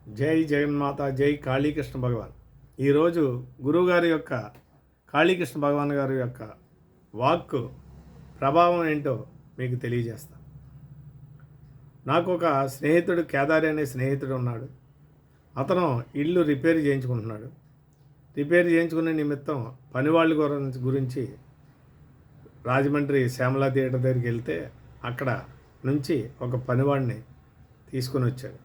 జై జగన్మాత, జై కాళీకృష్ణ భగవాన్. ఈరోజు గురువుగారి యొక్క కాళీకృష్ణ భగవాన్ గారి యొక్క వాక్కు ప్రభావం ఏంటో మీకు తెలియజేస్తా. నాకు ఒక స్నేహితుడు, కేదారి అనే స్నేహితుడు ఉన్నాడు. అతను ఇల్లు రిపేర్ చేయించుకుంటున్నాడు. రిపేర్ చేయించుకునే నిమిత్తం పనివాళ్ళ గురించి రాజమండ్రి శ్యామలా థియేటర్ దగ్గరికి వెళ్తే అక్కడ నుంచి ఒక పనివాడిని తీసుకొని వచ్చాడు.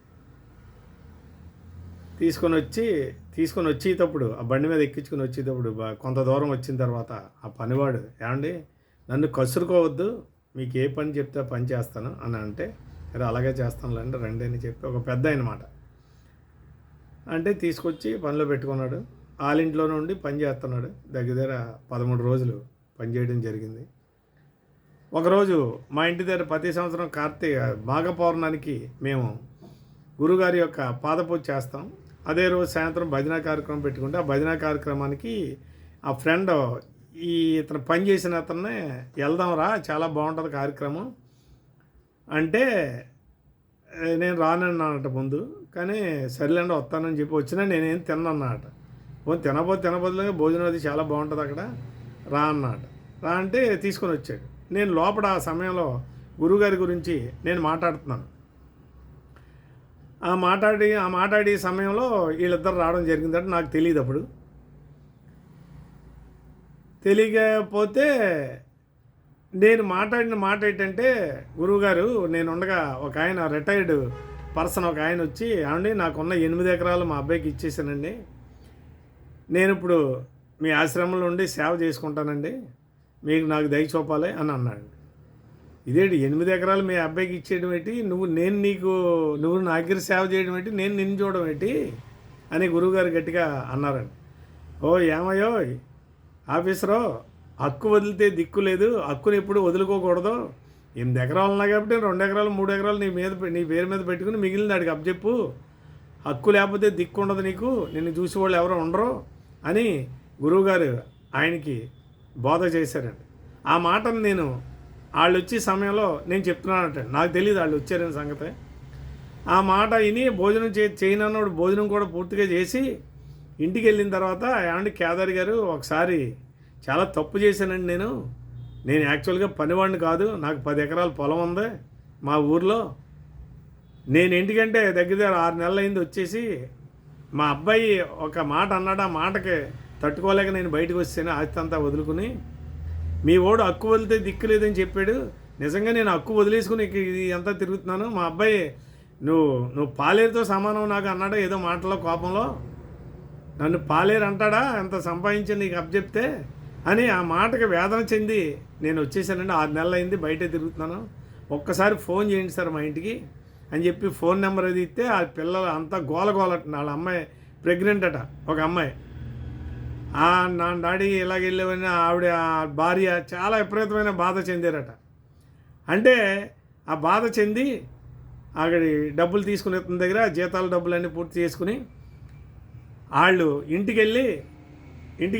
తీసుకొని వచ్చేటప్పుడు ఆ బండి మీద ఎక్కించుకొని వచ్చేటప్పుడు కొంత దూరం వచ్చిన తర్వాత ఆ పనివాడు, ఏమండి నన్ను కసురుకోవద్దు, మీకు ఏ పని చెప్తే పని చేస్తాను అని అంటే, అరే అలాగే చేస్తానులేండి రండి అని చెప్పి ఒక పెద్ద అయినమాట అంటే తీసుకొచ్చి పనిలో పెట్టుకున్నాడు. వాళ్ళింట్లో నుండి పని చేస్తున్నాడు. దగ్గర 13 రోజులు పని చేయడం జరిగింది. ఒకరోజు మా ఇంటి దగ్గర ప్రతి సంవత్సరం మాఘ పౌర్ణానికి మేము గురుగారి యొక్క పాదపూజ చేస్తాం. అదే రోజు సాయంత్రం భజన కార్యక్రమం పెట్టుకుంటే ఆ భజన కార్యక్రమానికి ఆ ఫ్రెండ్ ఇతను పని చేసిన అతన్నే వెళ్దాం రా, చాలా బాగుంటుంది కార్యక్రమం అంటే నేను రానన్నానట ముందు. కానీ సర్లేండి వస్తానని చెప్పి వచ్చినా నేనేం తిన్నమాట. తినబోతులుగా భోజనం అది చాలా బాగుంటుంది అక్కడ, రా అన్నమాట. రా అంటే తీసుకొని వచ్చాడు. నేను లోపల ఆ సమయంలో గురువుగారి గురించి నేను మాట్లాడుతున్నాను. ఆ మాట్లాడే సమయంలో వీళ్ళిద్దరు రావడం జరిగిందంటే నాకు తెలియదు. అప్పుడు తెలియకపోతే నేను మాట్లాడిన మాట ఏంటంటే, గురువుగారు నేను ఉండగా ఒక ఆయన రిటైర్డ్ పర్సన్ ఒక ఆయన వచ్చి, ఏమండి నాకున్న 8 ఎకరాలు మా అబ్బాయికి ఇచ్చేసానండి, నేను ఇప్పుడు మీ ఆశ్రమంలో ఉండి సేవ చేసుకుంటానండి, మీకు నాకు దయ చూపాలి అని అన్నాడు. ఇదేంటి 8 ఎకరాలు మీ అబ్బాయికి ఇచ్చేయడం ఏంటి, నువ్వు నా దగ్గర సేవ చేయడం ఏంటి, నేను నిన్ను చూడడం ఏంటి అని గురువుగారు గట్టిగా అన్నారండి. ఓ ఏమయ్యో ఆఫీసరో, హక్కు వదిలితే దిక్కు లేదు, హక్కుని ఎప్పుడు వదులుకోకూడదు. 8 ఎకరాలు ఉన్నాయి కాబట్టి 2 ఎకరాలు 3 ఎకరాలు నీ పేరు మీద పెట్టుకుని మిగిలిన దాడికి అప్పచెప్పు. హక్కు లేకపోతే దిక్కు ఉండదు నీకు, నిన్ను చూసి వాళ్ళు ఎవరో ఉండరు అని గురువుగారు ఆయనకి బోధ చేశారండి. ఆ మాటను నేను వాళ్ళు వచ్చే సమయంలో నేను చెప్తున్నానంటే నాకు తెలియదు వాళ్ళు వచ్చారని సంగతి. ఆ మాట విని భోజనం చేయనన్నాడు. భోజనం కూడా పూర్తిగా చేసి ఇంటికి వెళ్ళిన తర్వాత, ఏమండి కేదారి గారు ఒకసారి చాలా తప్పు చేశానండి, నేను యాక్చువల్గా పనివాడిని కాదు, నాకు 10 ఎకరాల పొలం ఉంది మా ఊర్లో. నేను ఇంటికంటే దగ్గర 6 నెలలు అయింది వచ్చేసి, మా అబ్బాయి ఒక మాట అన్నాడు, ఆ మాటకి తట్టుకోలేక నేను బయటకు వచ్చాను ఆస్తి అంతా వదులుకుని. మీ ఓడు హక్కు వదిలితే దిక్కు లేదని చెప్పాడు, నిజంగా నేను హక్కు వదిలేసుకుని ఇది అంతా తిరుగుతున్నాను. మా అబ్బాయి నువ్వు పాలేరుతో సమానం నాకు అన్నాడు ఏదో మాటలో కోపంలో. నన్ను పాలేరు అంటాడా ఎంత సంపాదించి నీకు అప్పచెప్తే అని ఆ మాటకి వేదన చెంది నేను వచ్చేసానండి. 6 నెలలు అయింది బయటే తిరుగుతున్నాను, ఒక్కసారి ఫోన్ చేయండి సార్ మా ఇంటికి అని చెప్పి ఫోన్ నెంబర్ అది ఇస్తే ఆ పిల్లలు అంతా గోలగోలట. వాళ్ళ అమ్మాయి ప్రెగ్నెంట్ అట, ఒక అమ్మాయి. నా డాడీ ఇలాగ వెళ్ళేవని ఆవిడ భార్య చాలా విపరీతమైన బాధ చెందారట. అంటే ఆ బాధ చెంది అక్కడ డబ్బులు తీసుకునే దగ్గర జీతాల డబ్బులన్నీ పూర్తి చేసుకుని వాళ్ళు ఇంటికి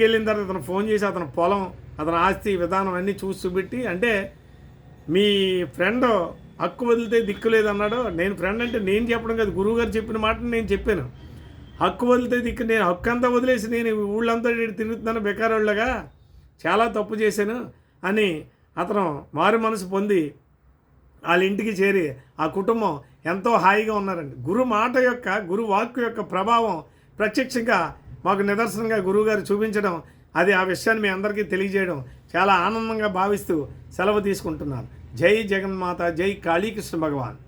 వెళ్ళిన తర్వాత అతను ఫోన్ చేసి అతను పొలం, అతని ఆస్తి విధానం అన్నీ చూపెట్టి, అంటే మీ ఫ్రెండ్ హక్కు వదిలితే దిక్కు లేదన్నాడు. నేను ఫ్రెండ్ అంటే నేను చెప్పడం కాదు, గురువుగారు చెప్పిన మాటను నేను చెప్పాను. హక్కు వదిలితే దిక్కు, నేను హక్కు అంతా వదిలేసి నేను ఊళ్ళంతా తిరుగుతున్నాను బెకారోళ్ళగా, చాలా తప్పు చేశాను అని అతను మారు మనసు పొంది వాళ్ళ ఇంటికి చేరి ఆ కుటుంబం ఎంతో హాయిగా ఉన్నారండి. గురు వాక్కు యొక్క ప్రభావం ప్రత్యక్షంగా మాకు నిదర్శనంగా గురువుగారు చూపించడం, అది ఆ విషయాన్ని మీ అందరికీ తెలియజేయడం చాలా ఆనందంగా భావిస్తూ సెలవు తీసుకుంటున్నాను. జై జగన్మాత, జై కాళీకృష్ణ భగవాన్.